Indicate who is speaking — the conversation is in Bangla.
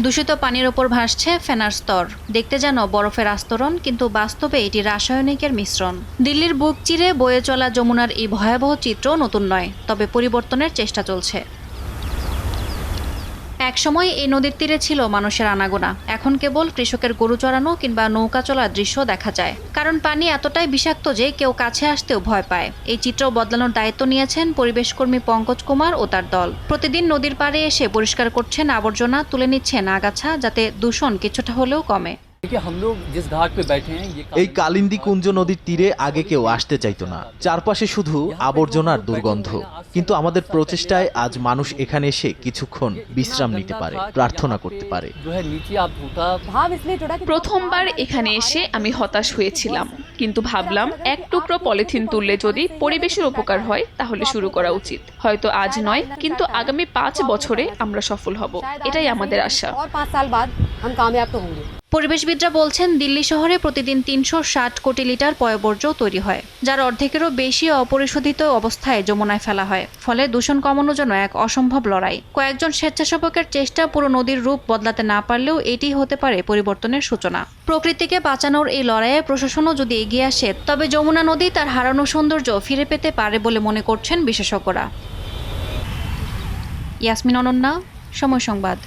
Speaker 1: দূষিত পানির ওপর ভাসছে ফেনার স্তর। দেখতে যেন বরফের আস্তরণ, কিন্তু বাস্তবে এটি রাসায়নিকের মিশ্রণ। দিল্লির বুক চিরে বয়ে চলা যমুনার এই ভয়াবহ চিত্র নতুন নয়, তবে পরিবর্তনের চেষ্টা চলছে। একসময় এই নদীর তীরে ছিল মানুষের আনাগোনা। এখন কেবল কৃষকের গরু চড়ানো কিংবা নৌকা চলার দৃশ্য দেখা যায়, কারণ পানি এতটাই বিষাক্ত যে কেউ কাছে আসতেও ভয় পায়। এই চিত্র বদলানোর দায়িত্ব নিয়েছেন পরিবেশকর্মী পঙ্কজ কুমার ও তার দল। প্রতিদিন নদীর পাড়ে এসে পরিষ্কার করছেন আবর্জনা, তুলে নিচ্ছেন আগাছা, যাতে দূষণ কিছুটা হলেও কমে।
Speaker 2: এই কালিন্দী কুঞ্জ নদীর তীরে আগে কেউ আসতে চাইতো না। চারপাশে শুধু আবর্জনার দুর্গন্ধ, কিন্তু আমাদের প্রচেষ্টায় আজ মানুষ এখানে এসে কিছুক্ষণ বিশ্রাম নিতে পারে, প্রার্থনা করতে পারে।
Speaker 3: প্রথমবার এখানে এসে আমি হতাশ হয়েছিলাম, কিন্তু ভাবলাম এক টুকরো পলিথিন তুললে যদি পরিবেশের উপকার হয় তাহলে শুরু করা উচিত। হয়তো আজ নয়, কিন্তু আগামী 5 বছরে আমরা সফল হব, এটাই আমাদের আশা।
Speaker 1: পরিবেশবিদরা বলছেন, দিল্লি শহরে প্রতিদিন 360 কোটি লিটার পয়ঃবর্জ্য তৈরি হয়, যার অর্ধেকেরও বেশি অপরিশোধিত অবস্থায় যমুনায় ফেলা হয়। ফলে দূষণ কমানো যেন এক অসম্ভব লড়াই। কয়েকজন স্বেচ্ছাসেবকের চেষ্টা পুরো নদীর রূপ বদলাতে না পারলেও এটি হতে পারে পরিবর্তনের সূচনা। প্রকৃতিকে বাঁচানোর এই লড়াইয়ে প্রশাসনও যদি এগিয়ে আসে, তবে যমুনা নদী তার হারানো সৌন্দর্য ফিরে পেতে পারে বলে মনে করছেন বিশেষজ্ঞরা। ইয়াসমিন অনন্যা, সময় সংবাদ।